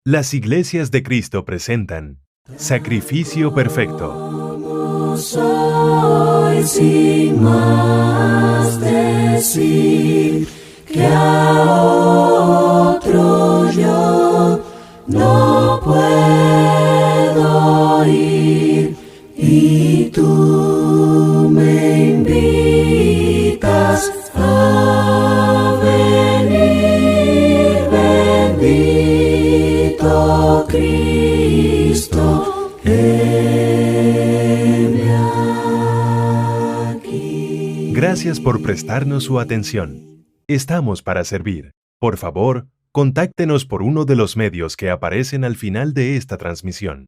Las Iglesias de Cristo presentan Sacrificio Perfecto. Soy sin más decir que a otro yo no puedo ir, y tú me invitas a venir, bendito Cristo, heme aquí. Gracias por prestarnos su atención. Estamos para servir. Por favor, contáctenos por uno de los medios que aparecen al final de esta transmisión.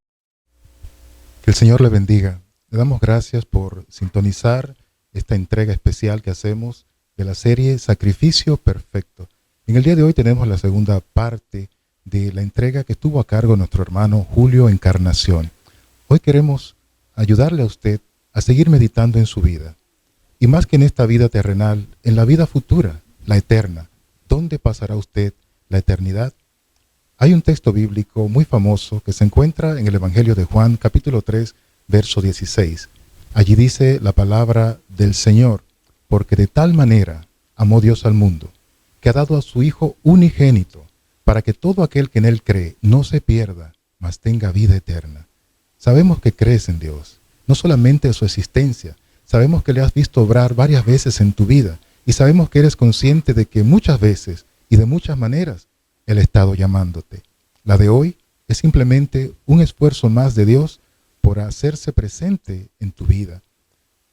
Que el Señor le bendiga. Le damos gracias por sintonizar esta entrega especial que hacemos de la serie Sacrificio Perfecto. En el día de hoy tenemos la segunda parte de la entrega que estuvo a cargo nuestro hermano Julio Encarnación. Hoy queremos ayudarle a usted a seguir meditando en su vida. Y más que en esta vida terrenal, en la vida futura, la eterna. ¿Dónde pasará usted la eternidad? Hay un texto bíblico muy famoso que se encuentra en el Evangelio de Juan, capítulo 3, verso 16. Allí dice la palabra del Señor: porque de tal manera amó Dios al mundo, que ha dado a su Hijo unigénito, para que todo aquel que en Él cree no se pierda, mas tenga vida eterna. Sabemos que crees en Dios, no solamente en su existencia, sabemos que le has visto obrar varias veces en tu vida, y sabemos que eres consciente de que muchas veces y de muchas maneras Él ha estado llamándote. La de hoy es simplemente un esfuerzo más de Dios por hacerse presente en tu vida.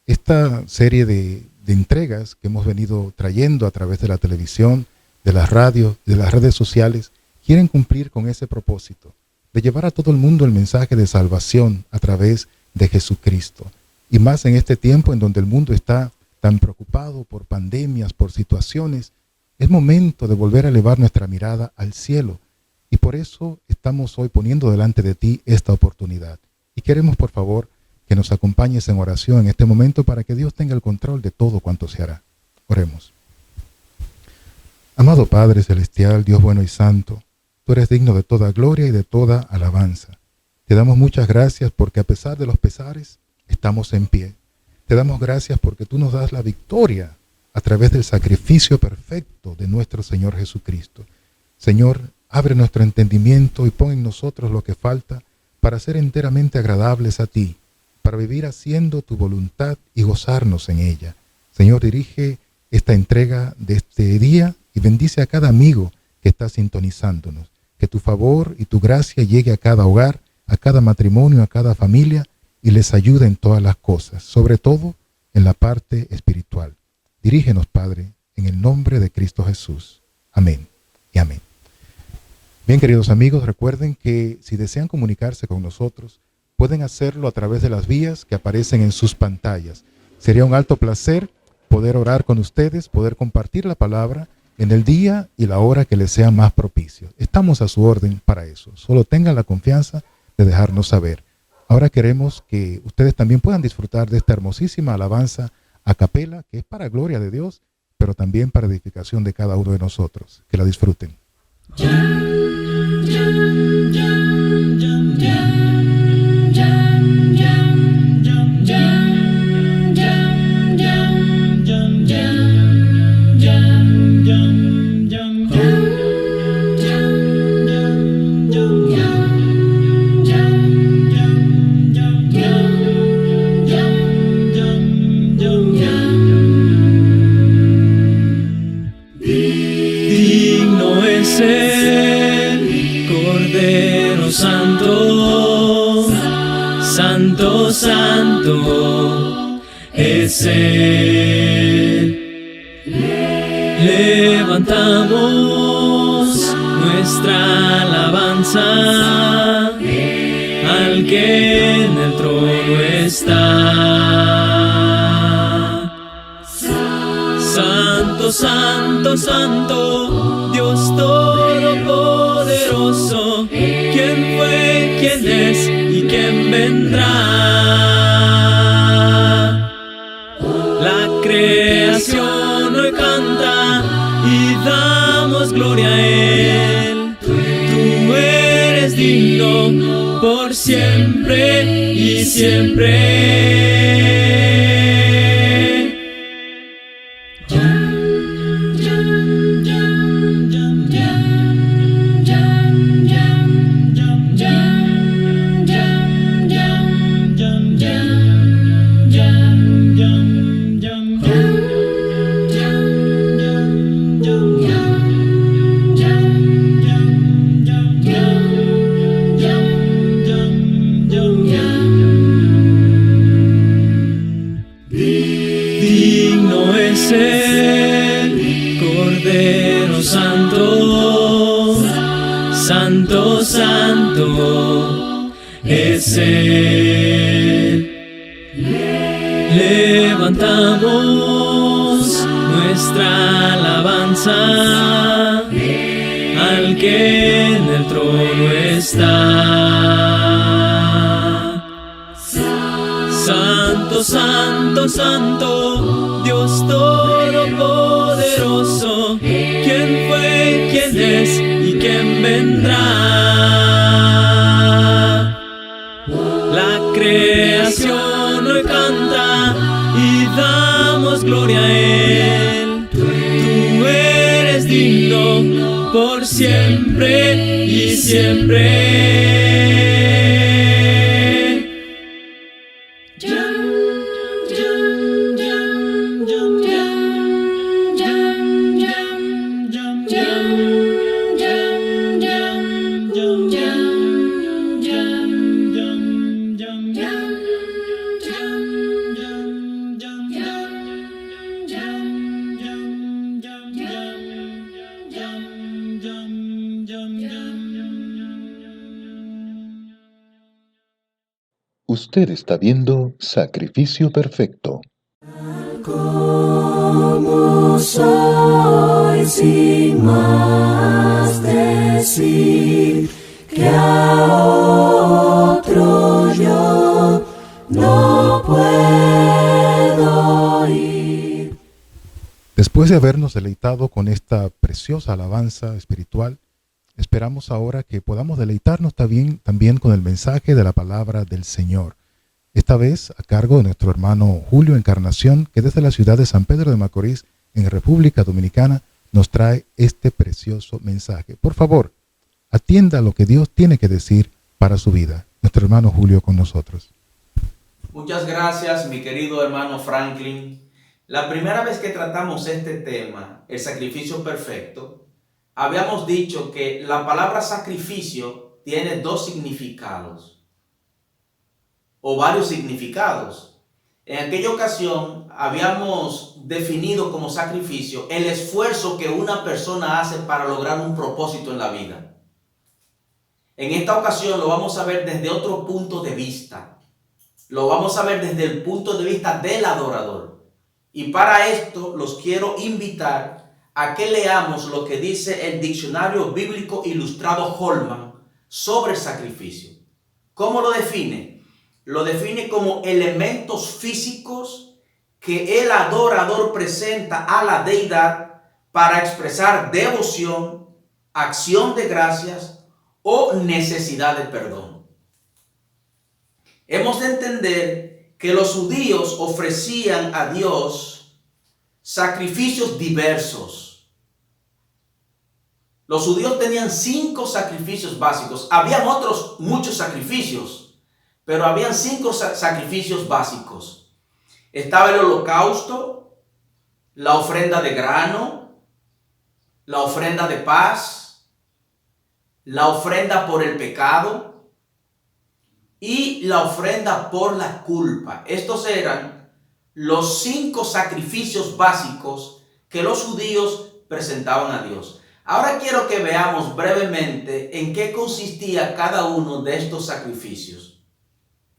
Esta serie de entregas que hemos venido trayendo a través de la televisión, de las radios, de las redes sociales, quieren cumplir con ese propósito, de llevar a todo el mundo el mensaje de salvación a través de Jesucristo. Y más en este tiempo en donde el mundo está tan preocupado por pandemias, por situaciones, es momento de volver a elevar nuestra mirada al cielo. Y por eso estamos hoy poniendo delante de ti esta oportunidad. Y queremos, por favor, que nos acompañes en oración en este momento para que Dios tenga el control de todo cuanto se hará. Oremos. Amado Padre Celestial, Dios bueno y santo, tú eres digno de toda gloria y de toda alabanza. Te damos muchas gracias porque a pesar de los pesares, estamos en pie. Te damos gracias porque tú nos das la victoria a través del sacrificio perfecto de nuestro Señor Jesucristo. Señor, abre nuestro entendimiento y pon en nosotros lo que falta para ser enteramente agradables a ti, para vivir haciendo tu voluntad y gozarnos en ella. Señor, dirige esta entrega de este día y bendice a cada amigo que está sintonizándonos. Que tu favor y tu gracia llegue a cada hogar, a cada matrimonio, a cada familia y les ayude en todas las cosas, sobre todo en la parte espiritual. Dirígenos, Padre, en el nombre de Cristo Jesús. Amén y amén. Bien, queridos amigos, recuerden que si desean comunicarse con nosotros, pueden hacerlo a través de las vías que aparecen en sus pantallas. Sería un alto placer poder orar con ustedes, poder compartir la palabra en el día y la hora que les sea más propicio. Estamos a su orden para eso. Solo tengan la confianza de dejarnos saber. Ahora queremos que ustedes también puedan disfrutar de esta hermosísima alabanza a capela, que es para gloria de Dios, pero también para edificación de cada uno de nosotros. Que la disfruten. Digno es el Cordero Santo, Santo, Santo es Él. Levantamos nuestra alabanza al que en el trono está. Santo, Santo, Santo, Dios Todopoderoso, ¿quién fue, quién es y quién vendrá? La creación hoy canta y damos gloria a Él. Tú eres digno por siempre y siempre. Digno es el Cordero Santo, Santo, Santo es Él. Levantamos nuestra alabanza al que en el trono está. Santo, Santo, Santo, Dios Todopoderoso, ¿quién fue, quién es y quién vendrá? La creación hoy canta y damos gloria a Él. Tú eres digno por siempre y siempre. Usted está viendo Sacrificio Perfecto. Como soy sin más decir que a otro yo no puedo ir. Después de habernos deleitado con esta preciosa alabanza espiritual, esperamos ahora que podamos deleitarnos también con el mensaje de la palabra del Señor. Esta vez a cargo de nuestro hermano Julio Encarnación, que desde la ciudad de San Pedro de Macorís, en República Dominicana, nos trae este precioso mensaje. Por favor, atienda lo que Dios tiene que decir para su vida. Nuestro hermano Julio con nosotros. Muchas gracias, mi querido hermano Franklin. La primera vez que tratamos este tema, el sacrificio perfecto, habíamos dicho que la palabra sacrificio tiene dos significados o varios significados. En aquella ocasión habíamos definido como sacrificio el esfuerzo que una persona hace para lograr un propósito en la vida. En esta ocasión lo vamos a ver desde otro punto de vista. Lo vamos a ver desde el punto de vista del adorador. Y para esto los quiero invitar a que leamos lo que dice el Diccionario Bíblico Ilustrado Holman sobre el sacrificio. ¿Cómo lo define? Lo define como elementos físicos que el adorador presenta a la deidad para expresar devoción, acción de gracias o necesidad de perdón. Hemos de entender que los judíos ofrecían a Dios sacrificios diversos. Los judíos tenían 5 sacrificios básicos. Habían otros muchos sacrificios, pero habían 5 sacrificios básicos. Estaba el holocausto, la ofrenda de grano, la ofrenda de paz, la ofrenda por el pecado y la ofrenda por la culpa. Estos eran los 5 sacrificios básicos que los judíos presentaban a Dios. Ahora quiero que veamos brevemente en qué consistía cada uno de estos sacrificios.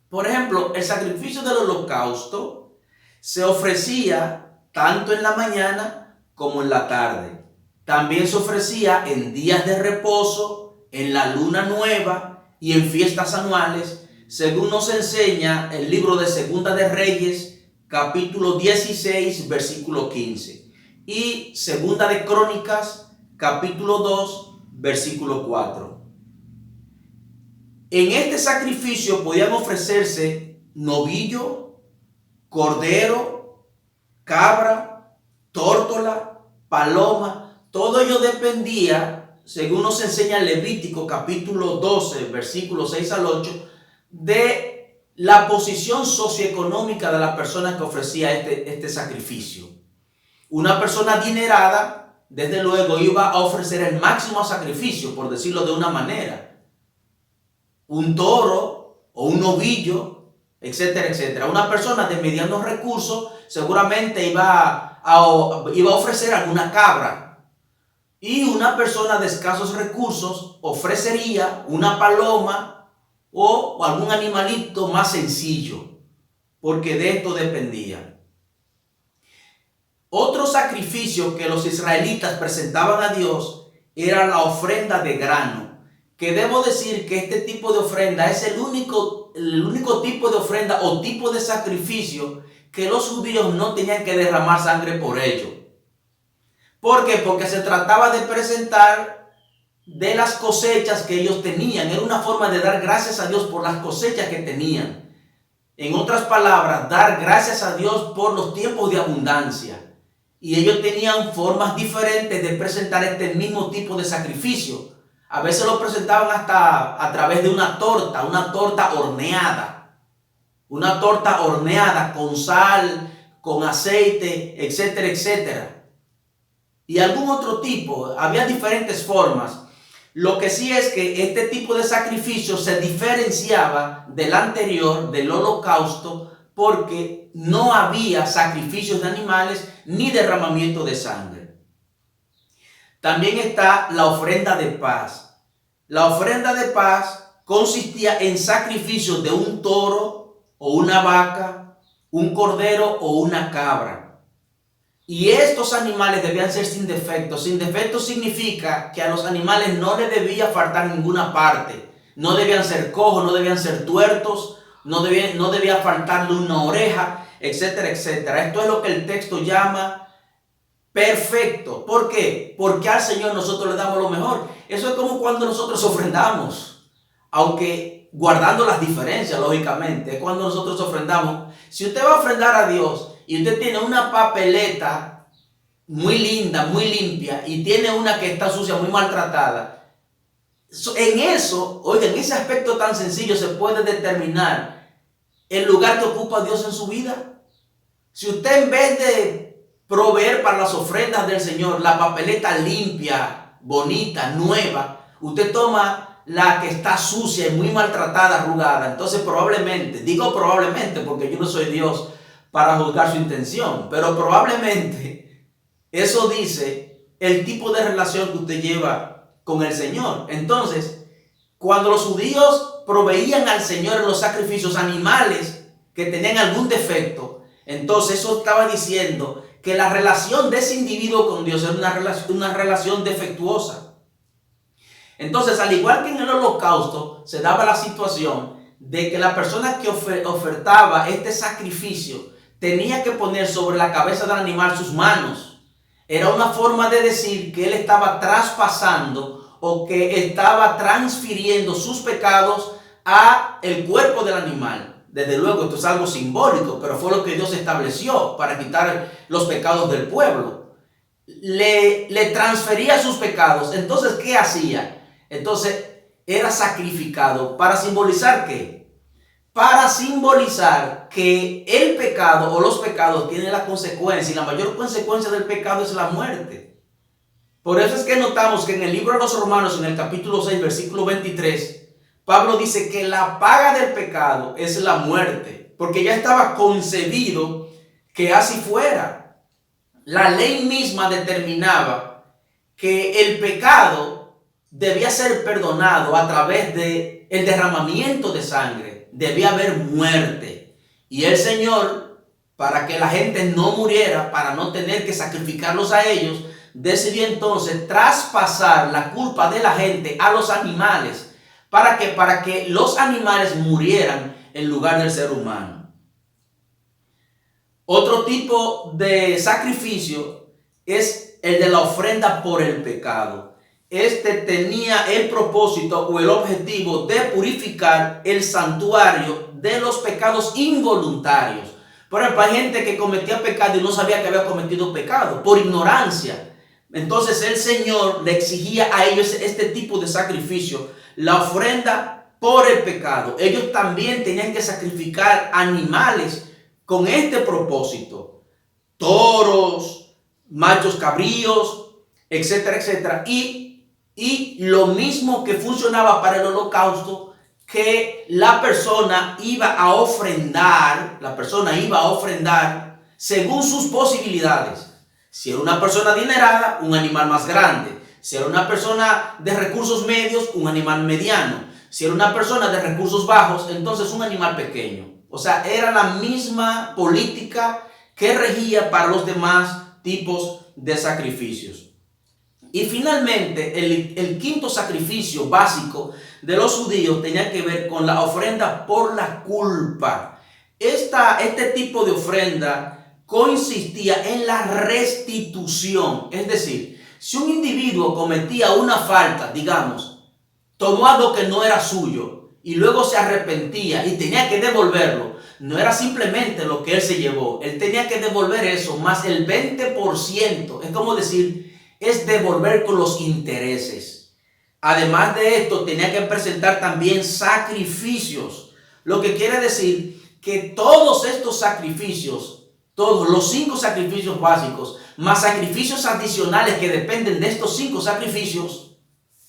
Por ejemplo, el sacrificio del holocausto se ofrecía tanto en la mañana como en la tarde. También se ofrecía en días de reposo, en la luna nueva y en fiestas anuales, según nos enseña el libro de Segunda de Reyes, capítulo 16, versículo 15, y Segunda de Crónicas, capítulo 2, versículo 4. En este sacrificio podían ofrecerse novillo, cordero, cabra, tórtola, paloma. Todo ello dependía, según nos enseña Levítico capítulo 12, versículos 6 al 8, de la posición socioeconómica de la persona que ofrecía este sacrificio. Una persona adinerada, desde luego, iba a ofrecer el máximo sacrificio, por decirlo de una manera. Un toro o un novillo, etcétera, etcétera. Una persona de medianos recursos seguramente iba a ofrecer alguna cabra. Y una persona de escasos recursos ofrecería una paloma o algún animalito más sencillo, porque de esto dependía. Otro sacrificio que los israelitas presentaban a Dios era la ofrenda de grano, que debo decir que este tipo de ofrenda es el único tipo de ofrenda o tipo de sacrificio que los judíos no tenían que derramar sangre por ello. ¿Por qué? Porque se trataba de presentar de las cosechas que ellos tenían. Era una forma de dar gracias a Dios por las cosechas que tenían. En otras palabras, dar gracias a Dios por los tiempos de abundancia. Y ellos tenían formas diferentes de presentar este mismo tipo de sacrificio. A veces lo presentaban hasta a través de una torta horneada. Una torta horneada con sal, con aceite, etcétera, etcétera. Y algún otro tipo. Había diferentes formas. Lo que sí es que este tipo de sacrificio se diferenciaba del anterior, del holocausto, porque no había sacrificios de animales ni derramamiento de sangre. También está la ofrenda de paz. La ofrenda de paz consistía en sacrificios de un toro o una vaca, un cordero o una cabra. Y estos animales debían ser sin defecto. Sin defecto significa que a los animales no les debía faltar ninguna parte. No debían ser cojos, no debían ser tuertos, no debía faltarle una oreja, etcétera, etcétera. Esto es lo que el texto llama perfecto. ¿Por qué? Porque al Señor nosotros le damos lo mejor. Eso es como cuando nosotros ofrendamos, aunque guardando las diferencias, lógicamente. Es cuando nosotros ofrendamos. Si usted va a ofrendar a Dios y usted tiene una papeleta muy linda, muy limpia, y tiene una que está sucia, muy maltratada, en eso, oiga, en ese aspecto tan sencillo se puede determinar el lugar que ocupa Dios en su vida. Si usted, en vez de proveer para las ofrendas del Señor la papeleta limpia, bonita, nueva, usted toma la que está sucia y muy maltratada, arrugada, entonces probablemente, digo probablemente porque yo no soy Dios para juzgar su intención, pero probablemente eso dice el tipo de relación que usted lleva con el Señor. Entonces, cuando los judíos proveían al Señor en los sacrificios animales que tenían algún defecto, entonces eso estaba diciendo que la relación de ese individuo con Dios era una relación defectuosa. Entonces, al igual que en el holocausto, se daba la situación de que la persona que ofertaba este sacrificio tenía que poner sobre la cabeza del animal sus manos. Era una forma de decir que él estaba traspasando o que estaba transfiriendo sus pecados a el cuerpo del animal. Desde luego, esto es algo simbólico, pero fue lo que Dios estableció para quitar los pecados del pueblo. Le transfería sus pecados. Entonces, ¿qué hacía? Entonces, era sacrificado. ¿Para simbolizar qué? Para simbolizar que el pecado o los pecados tienen la consecuencia, y la mayor consecuencia del pecado es la muerte. Por eso es que notamos que en el libro de los Romanos, en el capítulo 6, versículo 23, Pablo dice que la paga del pecado es la muerte, porque ya estaba concebido que así fuera. La ley misma determinaba que el pecado debía ser perdonado a través de el derramamiento de sangre. Debía haber muerte. Y el Señor, para que la gente no muriera, para no tener que sacrificarlos a ellos, decidió entonces traspasar la culpa de la gente a los animales. ¿Para qué? Para que los animales murieran en lugar del ser humano. Otro tipo de sacrificio es el de la ofrenda por el pecado. este tenía el propósito o el objetivo de purificar el santuario de los pecados involuntarios. Por ejemplo, hay gente que cometía pecado y no sabía que había cometido pecado por ignorancia. Entonces el Señor le exigía a ellos este tipo de sacrificio, la ofrenda por el pecado. Ellos también tenían que sacrificar animales con este propósito: toros, machos cabríos, etcétera, etcétera. Y lo mismo que funcionaba para el holocausto, que la persona iba a ofrendar según sus posibilidades. Si era una persona adinerada, un animal más grande. Si era una persona de recursos medios, un animal mediano. Si era una persona de recursos bajos, entonces un animal pequeño. O sea, era la misma política que regía para los demás tipos de sacrificios. Y finalmente, el quinto sacrificio básico de los judíos tenía que ver con la ofrenda por la culpa. Este tipo de ofrenda consistía en la restitución. Es decir, si un individuo cometía una falta, digamos, tomó algo que no era suyo y luego se arrepentía y tenía que devolverlo, no era simplemente lo que él se llevó, él tenía que devolver eso más el 20%. Es como decir, es devolver con los intereses. Además de esto, tenía que presentar también sacrificios, lo que quiere decir que todos estos sacrificios, todos los 5 sacrificios básicos, más sacrificios adicionales que dependen de estos 5 sacrificios,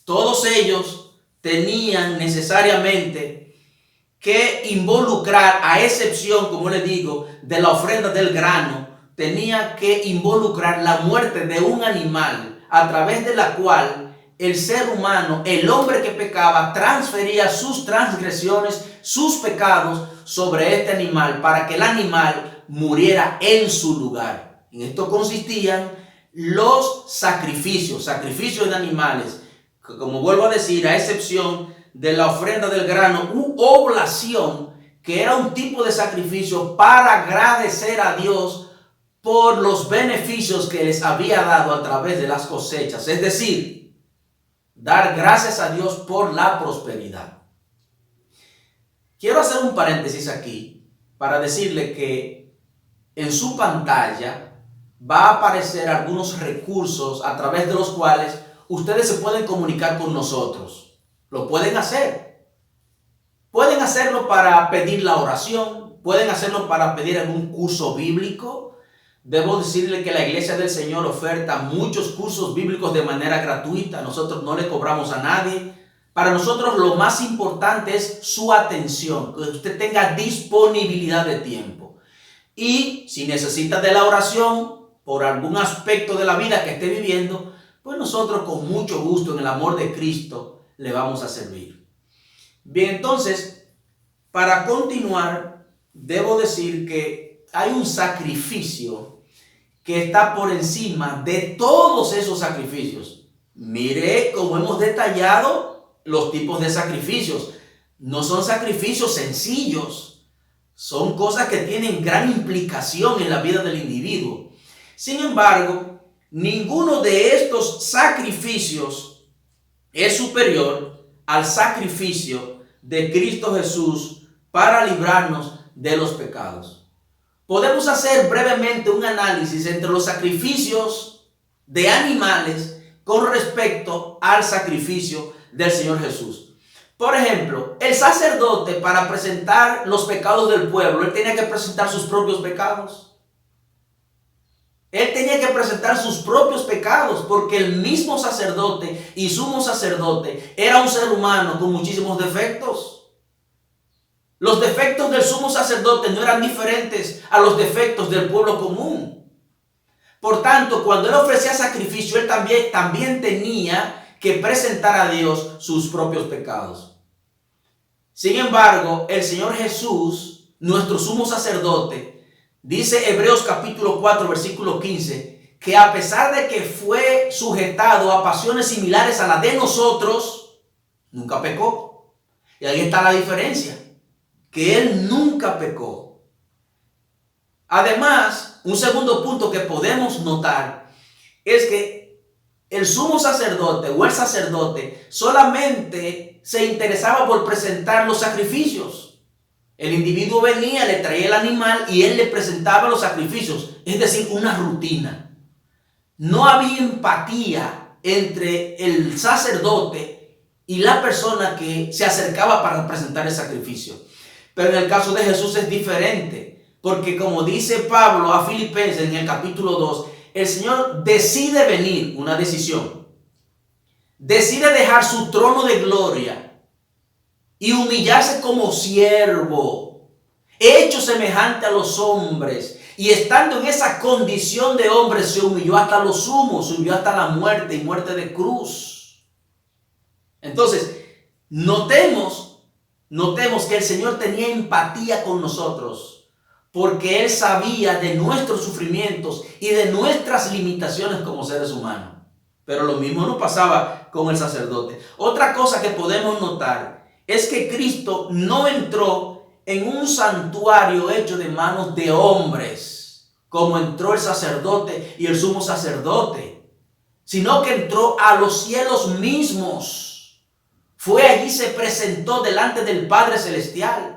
todos ellos tenían necesariamente que involucrar, a excepción, como les digo, de la ofrenda del grano, tenía que involucrar la muerte de un animal, a través de la cual el ser humano, el hombre que pecaba, transfería sus transgresiones, sus pecados sobre este animal, para que el animal muriera en su lugar. En esto consistían los sacrificios de animales, que, como vuelvo a decir, a excepción de la ofrenda del grano u oblación, que era un tipo de sacrificio para agradecer a Dios por los beneficios que les había dado a través de las cosechas. Es decir, dar gracias a Dios por la prosperidad. Quiero hacer un paréntesis aquí para decirle que en su pantalla va a aparecer algunos recursos a través de los cuales ustedes se pueden comunicar con nosotros. Lo pueden hacer. Pueden hacerlo para pedir la oración, pueden hacerlo para pedir algún curso bíblico. Debo decirle que la Iglesia del Señor oferta muchos cursos bíblicos de manera gratuita. Nosotros no le cobramos a nadie. Para nosotros lo más importante es su atención, que usted tenga disponibilidad de tiempo. Y si necesita de la oración por algún aspecto de la vida que esté viviendo, pues nosotros con mucho gusto, en el amor de Cristo, le vamos a servir. Bien, entonces, para continuar, debo decir que hay un sacrificio que está por encima de todos esos sacrificios. Mire cómo hemos detallado los tipos de sacrificios. No son sacrificios sencillos. Son cosas que tienen gran implicación en la vida del individuo. Sin embargo, ninguno de estos sacrificios es superior al sacrificio de Cristo Jesús para librarnos de los pecados. Podemos hacer brevemente un análisis entre los sacrificios de animales con respecto al sacrificio del Señor Jesús. Por ejemplo, el sacerdote, para presentar los pecados del pueblo, él tenía que presentar sus propios pecados. Él tenía que presentar sus propios pecados, porque el mismo sacerdote y sumo sacerdote era un ser humano con muchísimos defectos. Los defectos del sumo sacerdote no eran diferentes a los defectos del pueblo común. Por tanto, cuando él ofrecía sacrificio, él también tenía que presentar a Dios sus propios pecados. Sin embargo, el Señor Jesús, nuestro sumo sacerdote, dice Hebreos capítulo 4, versículo 15, que a pesar de que fue sujetado a pasiones similares a las de nosotros, nunca pecó. Y ahí está la diferencia, que él nunca pecó. Además, un segundo punto que podemos notar es que el sumo sacerdote o el sacerdote solamente se interesaba por presentar los sacrificios. El individuo venía, le traía el animal y él le presentaba los sacrificios, es decir, una rutina. No había empatía entre el sacerdote y la persona que se acercaba para presentar el sacrificio. Pero en el caso de Jesús es diferente, porque como dice Pablo a Filipenses en el capítulo 2, el Señor decide venir, una decisión. Decide dejar su trono de gloria y humillarse como siervo, hecho semejante a los hombres. Y estando en esa condición de hombre, se humilló hasta lo sumo, se humilló hasta la muerte y muerte de cruz. Entonces, notemos que el Señor tenía empatía con nosotros, porque Él sabía de nuestros sufrimientos y de nuestras limitaciones como seres humanos. Pero lo mismo no pasaba con el sacerdote. Otra cosa que podemos notar es que Cristo no entró en un santuario hecho de manos de hombres, como entró el sacerdote y el sumo sacerdote, sino que entró a los cielos mismos. Fue allí, se presentó delante del Padre Celestial.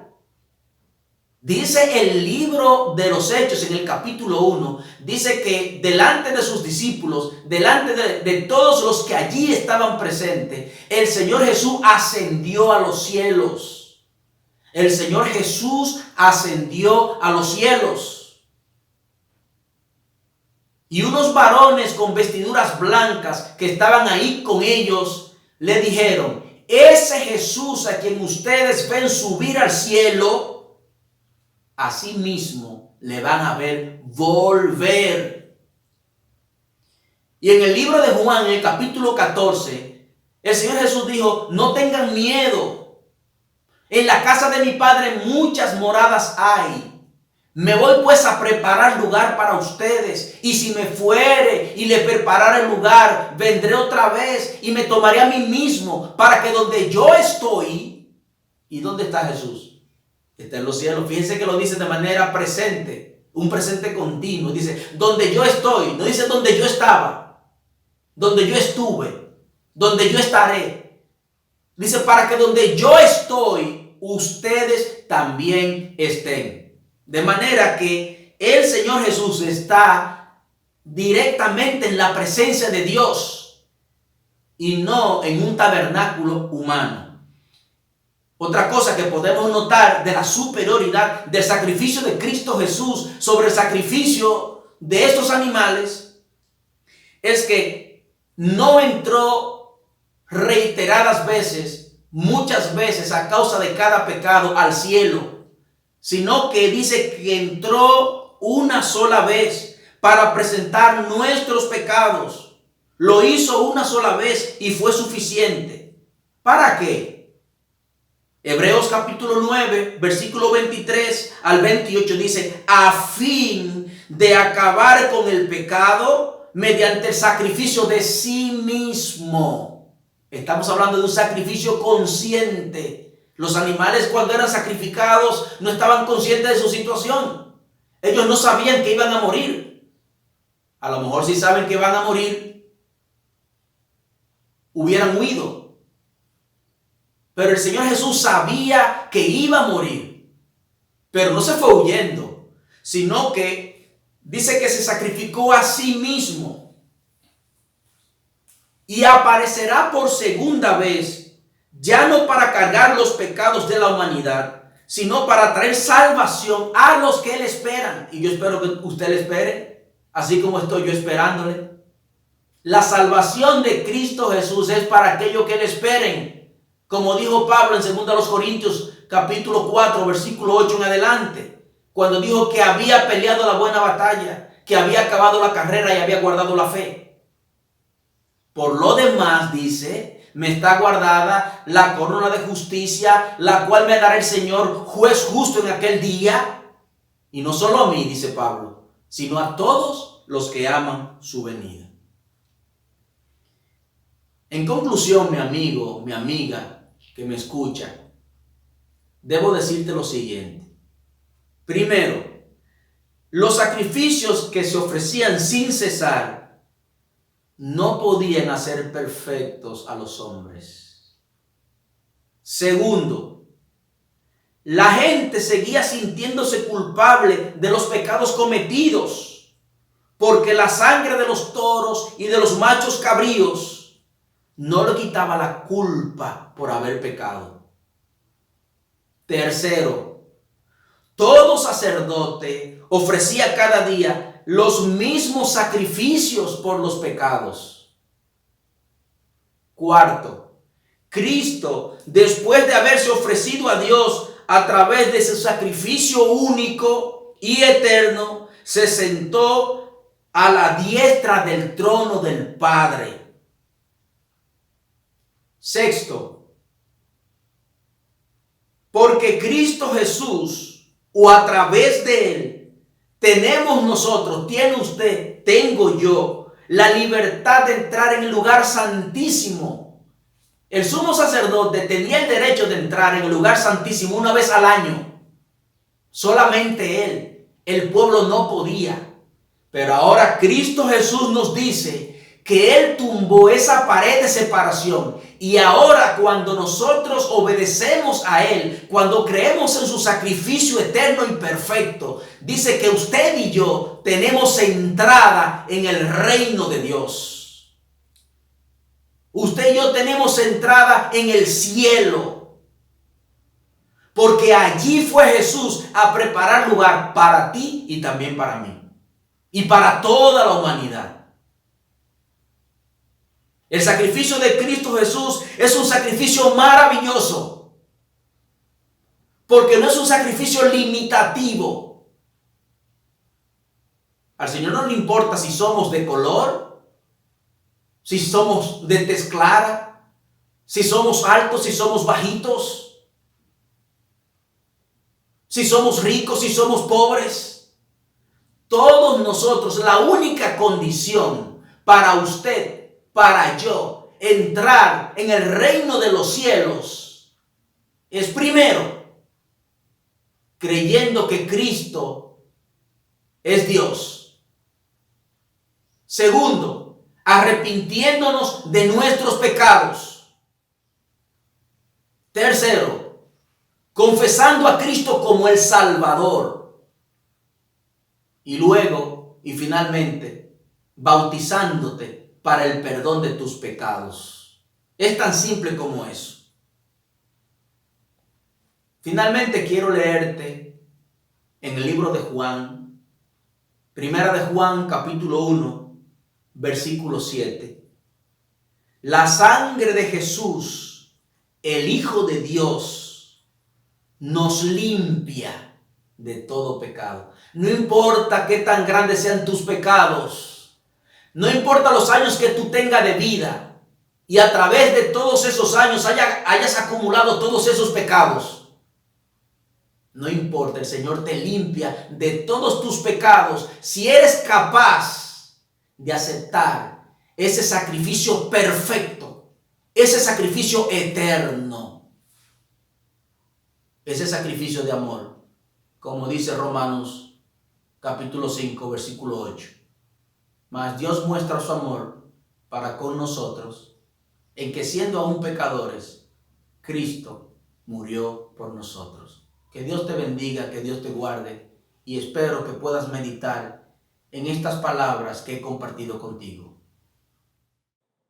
Dice el libro de los Hechos en el capítulo 1, dice que delante de sus discípulos, delante de todos los que allí estaban presentes, el Señor Jesús ascendió a los cielos. El Señor Jesús ascendió a los cielos. Y unos varones con vestiduras blancas que estaban ahí con ellos, le dijeron: ese Jesús a quien ustedes ven subir al cielo, así mismo le van a ver volver. Y en el libro de Juan, en el capítulo 14, el Señor Jesús dijo: no tengan miedo. En la casa de mi Padre muchas moradas hay. Me voy pues a preparar lugar para ustedes. Y si me fuere y le preparare el lugar, vendré otra vez y me tomaré a mí mismo, para que donde yo estoy. ¿Y dónde está Jesús? Está en los cielos. Fíjense que lo dice de manera presente, un presente continuo. Dice, donde yo estoy. No dice donde yo estaba, donde yo estuve, donde yo estaré. Dice, para que donde yo estoy, ustedes también estén. De manera que el Señor Jesús está directamente en la presencia de Dios y no en un tabernáculo humano. Otra cosa que podemos notar de la superioridad del sacrificio de Cristo Jesús sobre el sacrificio de estos animales es que no entró reiteradas veces, muchas veces a causa de cada pecado, al cielo, sino que dice que entró una sola vez para presentar nuestros pecados. Lo hizo una sola vez y fue suficiente. ¿Para qué? Hebreos capítulo 9, versículo 23 al 28 dice, a fin de acabar con el pecado mediante el sacrificio de sí mismo. Estamos hablando de un sacrificio consciente. Los animales, cuando eran sacrificados, no estaban conscientes de su situación. Ellos no sabían que iban a morir. A lo mejor si saben que van a morir, hubieran huido. Pero el Señor Jesús sabía que iba a morir. Pero no se fue huyendo, sino que dice que se sacrificó a sí mismo. Y aparecerá por segunda vez, ya no para cargar los pecados de la humanidad, sino para traer salvación a los que le esperan. Y yo espero que usted le espere, así como estoy yo esperándole. La salvación de Cristo Jesús es para aquellos que le esperen. Como dijo Pablo en 2 Corintios capítulo 4, versículo 8 en adelante, cuando dijo que había peleado la buena batalla, que había acabado la carrera y había guardado la fe. Por lo demás, dice, me está guardada la corona de justicia, la cual me dará el Señor, juez justo en aquel día. Y no solo a mí, dice Pablo, sino a todos los que aman su venida. En conclusión, mi amigo, mi amiga que me escucha, debo decirte lo siguiente. Primero, los sacrificios que se ofrecían sin cesar no podían hacer perfectos a los hombres. Segundo, la gente seguía sintiéndose culpable de los pecados cometidos, porque la sangre de los toros y de los machos cabríos no le quitaba la culpa por haber pecado. Tercero, todo sacerdote ofrecía cada día los mismos sacrificios por los pecados. Cuarto, Cristo, después de haberse ofrecido a Dios a través de ese sacrificio único y eterno, se sentó a la diestra del trono del Padre. Sexto, porque Cristo Jesús, o a través de Él, tenemos nosotros, tiene usted, tengo yo, la libertad de entrar en el lugar santísimo. El sumo sacerdote tenía el derecho de entrar en el lugar santísimo una vez al año. Solamente él, el pueblo no podía. Pero ahora Cristo Jesús nos dice que Él tumbó esa pared de separación. Y ahora cuando nosotros obedecemos a Él, cuando creemos en su sacrificio eterno y perfecto, dice que usted y yo tenemos entrada en el reino de Dios. Usted y yo tenemos entrada en el cielo. Porque allí fue Jesús a preparar lugar para ti y también para mí. Y para toda la humanidad. El sacrificio de Cristo Jesús es un sacrificio maravilloso. Porque no es un sacrificio limitativo. Al Señor no le importa si somos de color, si somos de tez clara, si somos altos, si somos bajitos, si somos ricos, si somos pobres. Todos nosotros, la única condición para usted, para yo, entrar en el reino de los cielos, es primero, creyendo que Cristo es Dios. Segundo, arrepintiéndonos de nuestros pecados. Tercero, confesando a Cristo como el Salvador. Y luego, y finalmente, bautizándote para el perdón de tus pecados. Es tan simple como eso. Finalmente quiero leerte en el libro de Juan, Primera de Juan, capítulo 1, versículo 7. La sangre de Jesús, el Hijo de Dios, nos limpia de todo pecado. No importa qué tan grandes sean tus pecados. No importa los años que tú tengas de vida y a través de todos esos años hayas acumulado todos esos pecados. No importa, el Señor te limpia de todos tus pecados si eres capaz de aceptar ese sacrificio perfecto, ese sacrificio eterno, ese sacrificio de amor, como dice Romanos capítulo 5, versículo 8. Mas Dios muestra su amor para con nosotros en que siendo aún pecadores, Cristo murió por nosotros. Que Dios te bendiga, que Dios te guarde y espero que puedas meditar en estas palabras que he compartido contigo.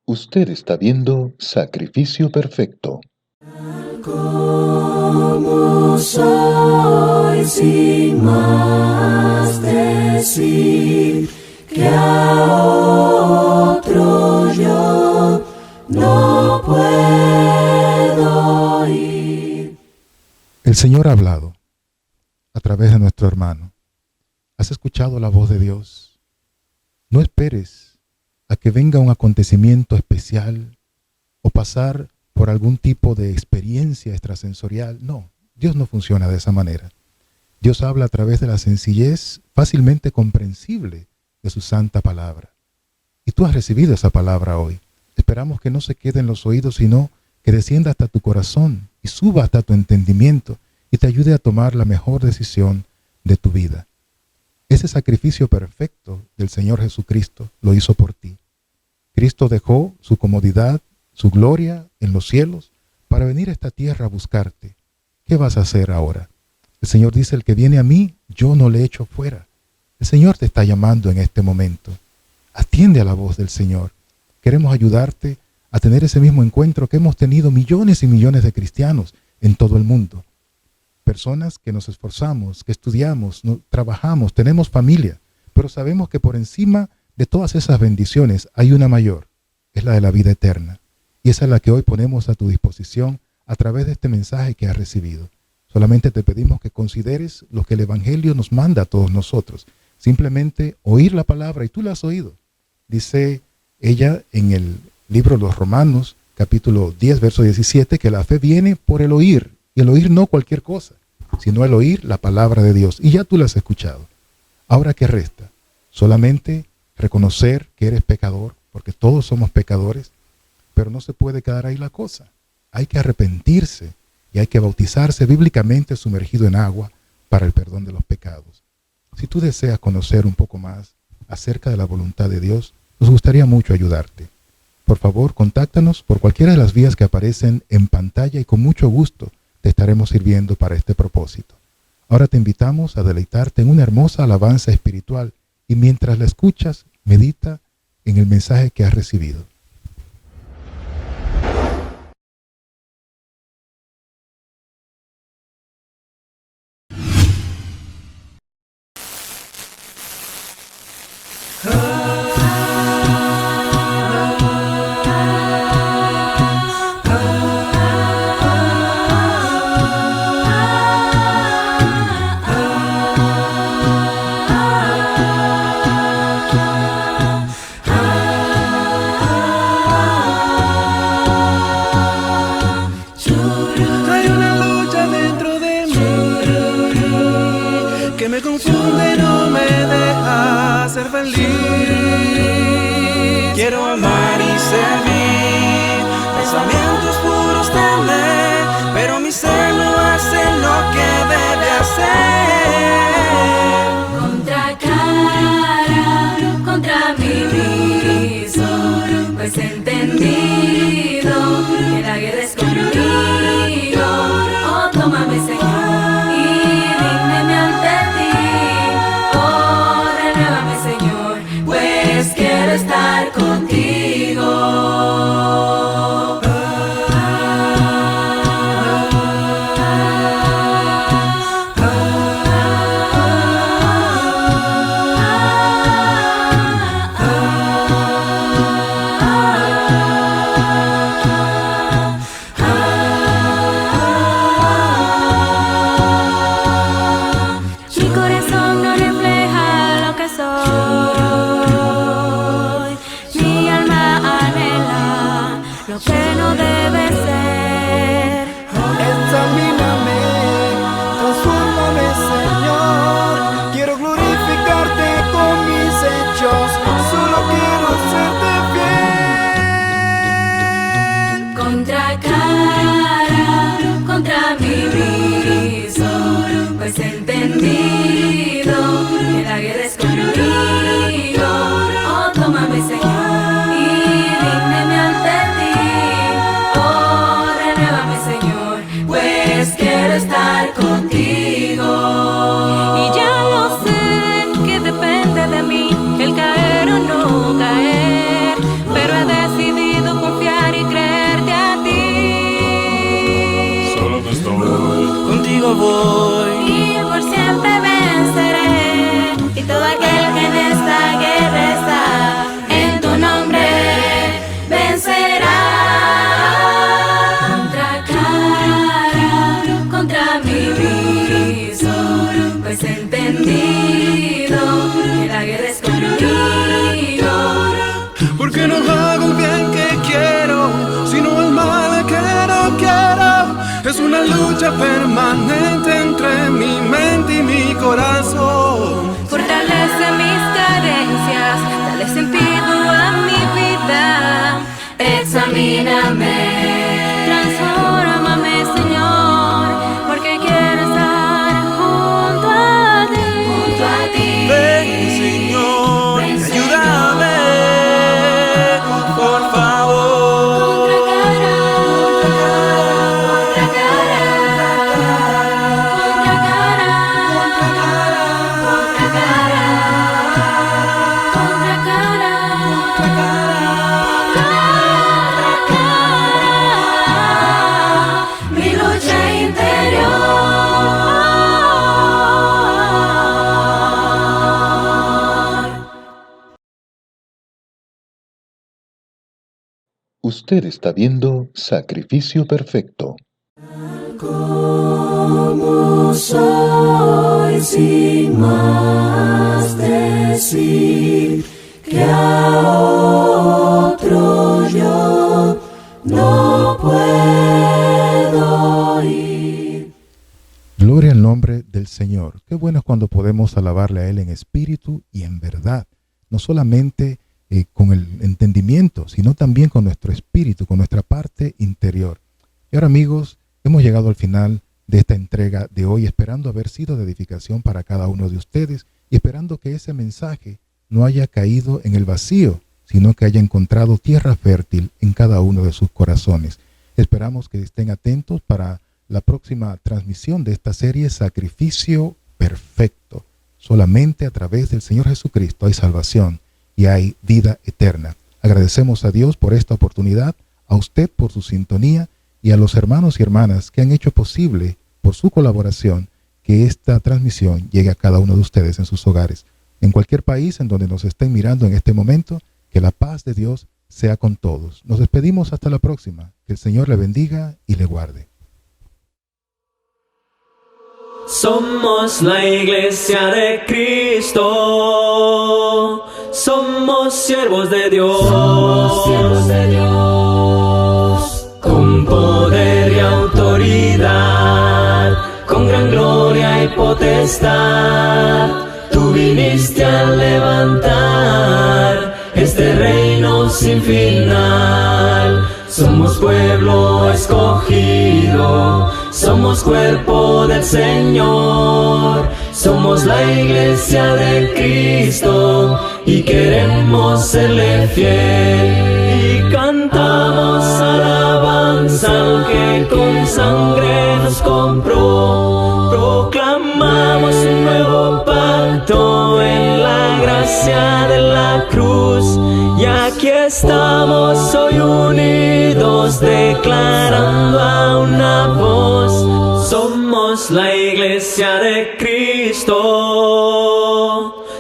Usted está viendo Sacrificio Perfecto. Como soy sin más decir que a otro yo no puedo ir. El Señor ha hablado a través de nuestro hermano. ¿Has escuchado la voz de Dios? No esperes a que venga un acontecimiento especial o pasar por algún tipo de experiencia extrasensorial. No, Dios no funciona de esa manera. Dios habla a través de la sencillez fácilmente comprensible de su santa palabra. Y tú has recibido esa palabra hoy. Esperamos que no se quede en los oídos, sino que descienda hasta tu corazón y suba hasta tu entendimiento y te ayude a tomar la mejor decisión de tu vida. Ese sacrificio perfecto del Señor Jesucristo lo hizo por ti. Cristo dejó su comodidad, su gloria en los cielos para venir a esta tierra a buscarte. ¿Qué vas a hacer ahora? El Señor dice, el que viene a mí, yo no le echo fuera. El Señor te está llamando en este momento. Atiende a la voz del Señor. Queremos ayudarte a tener ese mismo encuentro que hemos tenido millones y millones de cristianos en todo el mundo. Personas que nos esforzamos, que estudiamos, trabajamos, tenemos familia, pero sabemos que por encima de todas esas bendiciones hay una mayor, es la de la vida eterna. Y esa es la que hoy ponemos a tu disposición a través de este mensaje que has recibido. Solamente te pedimos que consideres lo que el Evangelio nos manda a todos nosotros. Simplemente oír la palabra, y tú la has oído. Dice ella en el libro de los Romanos, capítulo 10, verso 17, que la fe viene por el oír, y el oír no cualquier cosa, sino el oír la palabra de Dios. Y ya tú la has escuchado. Ahora, ¿qué resta? Solamente reconocer que eres pecador, porque todos somos pecadores, pero no se puede quedar ahí la cosa. Hay que arrepentirse y hay que bautizarse bíblicamente sumergido en agua para el perdón de los pecados. Si tú deseas conocer un poco más acerca de la voluntad de Dios, nos gustaría mucho ayudarte. Por favor, contáctanos por cualquiera de las vías que aparecen en pantalla y con mucho gusto te estaremos sirviendo para este propósito. Ahora te invitamos a deleitarte en una hermosa alabanza espiritual y mientras la escuchas, medita en el mensaje que has recibido. Hay una lucha dentro de mí que me confunde y no me deja ser feliz. Quiero amar y servir, pensamientos puros tener, pero mi ser no hace lo que debe hacer. Contracara contra mí mismo, pues he entendido que la guerra es conmigo. Oh, tómame, Señor, y ríndeme ante ti. Oh, renuévame, Señor, pues quiero estar contigo. Mi corazón no refleja lo que soy, mi alma anhela lo que no debe ser. Examíname, transfórmame, Señor. Quiero glorificarte con mis hechos, solo quiero serte fiel. Contracara contra mí mismo, pues he entendido que la guerra es conmigo. Oh, tómame, Señor, y ríndeme ante ti. Oh, renuévame, Señor, pues quiero estar contigo. Y ya lo sé que depende de mí el caer o no caer, pero he decidido confiar y creerte a ti. Contigo voy. Y por siempre venceré, y todo aquel que en esta guerra está, en tu nombre vencerá. Contracara contra mí mismo, pues he entendido que la guerra es conmigo. Porque no hago el bien que quiero, sino el mal que no quiero. Es una lucha permanente entre mi mente y mi corazón. Fortalece mis carencias, dale sentido a mi vida. Examíname, transfórmame, Señor, porque quiero estar junto a ti. Junto a ti. Ven, Señor, Ven, ayúdame. Usted está viendo Sacrificio Perfecto. Como soy sin más decir que a otro yo no puedo ir. Gloria al nombre del Señor. Qué bueno es cuando podemos alabarle a Él en espíritu y en verdad. No solamente con el entendimiento, sino también con nuestro espíritu, con nuestra parte interior. Y ahora, amigos, hemos llegado al final de esta entrega de hoy, esperando haber sido de edificación para cada uno de ustedes y esperando que ese mensaje no haya caído en el vacío, sino que haya encontrado tierra fértil en cada uno de sus corazones. Esperamos que estén atentos para la próxima transmisión de esta serie Sacrificio Perfecto. Solamente a través del Señor Jesucristo hay salvación y hay vida eterna. Agradecemos a Dios por esta oportunidad, a usted por su sintonía y a los hermanos y hermanas que han hecho posible, por su colaboración, que esta transmisión llegue a cada uno de ustedes en sus hogares. En cualquier país en donde nos estén mirando en este momento, que la paz de Dios sea con todos. Nos despedimos hasta la próxima. Que el Señor le bendiga y le guarde. Somos la iglesia de Cristo, somos siervos de Dios, con poder y autoridad, con gran gloria y potestad, tú viniste a levantar este reino sin final. Somos pueblo escogido, somos cuerpo del Señor, somos la iglesia de Cristo y queremos serle fiel. Y cantamos alabanza al que con sangre nos compró, proclamamos un nuevo pacto en la gracia de la cruz. Y aquí estamos hoy unidos, declarando a una voz: somos la iglesia de Cristo,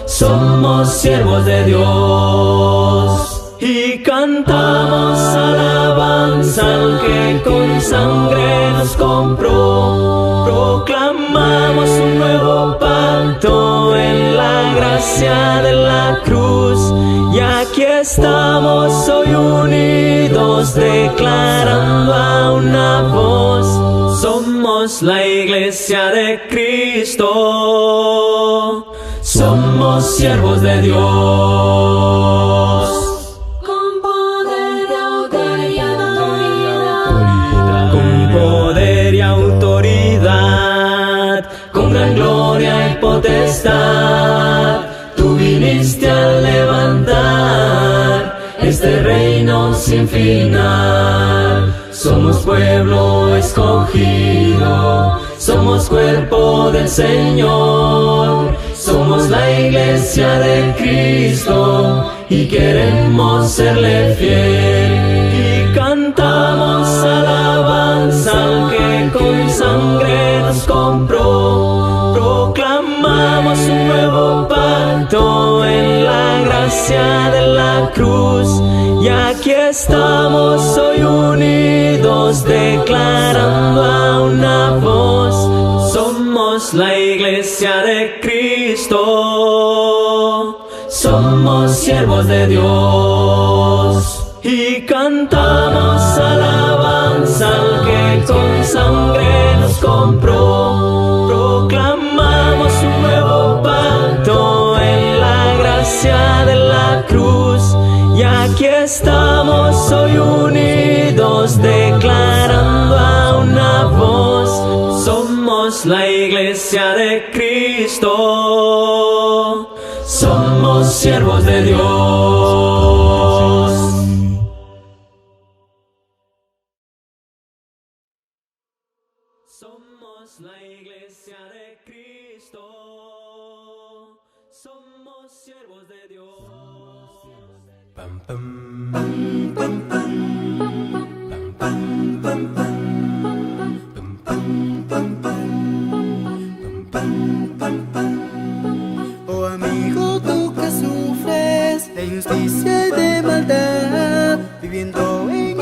somos siervos de Dios. Y cantamos alabanza al que con sangre nos compró, proclamamos un nuevo pacto en la gracia de la cruz. Y aquí estamos hoy unidos, declarando a una voz: somos la iglesia de Cristo, somos siervos de Dios. Con poder y autoridad, Con poder y autoridad, con gran gloria y potestad, tú viniste a levantar este reino sin final. Somos pueblo escogido, somos cuerpo del Señor, somos la iglesia de Cristo y queremos serle fiel. Y cantamos alabanza al que con sangre nos compró, proclamamos un nuevo pacto en la gracia de la cruz. Y aquí estamos hoy unidos, declarando a una voz: somos la iglesia de Cristo, somos siervos de Dios. Y cantamos alabanza al que con sangre nos compró, proclamamos un nuevo pacto en la gracia de la cruz. Y aquí estamos hoy unidos, declarando a una voz: somos la iglesia de Cristo, somos siervos de Dios. Somos la iglesia de Cristo, somos siervos de Dios. Pam, pam, pam, pam, pam, pam, pam, pam, Oh amigo, tú que sufres de injusticia y de maldad, viviendo en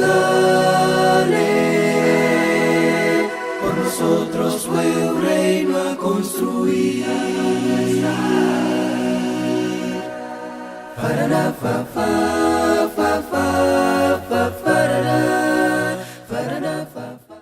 dale, por nosotros fue un reino a construir. Para la fa, fa.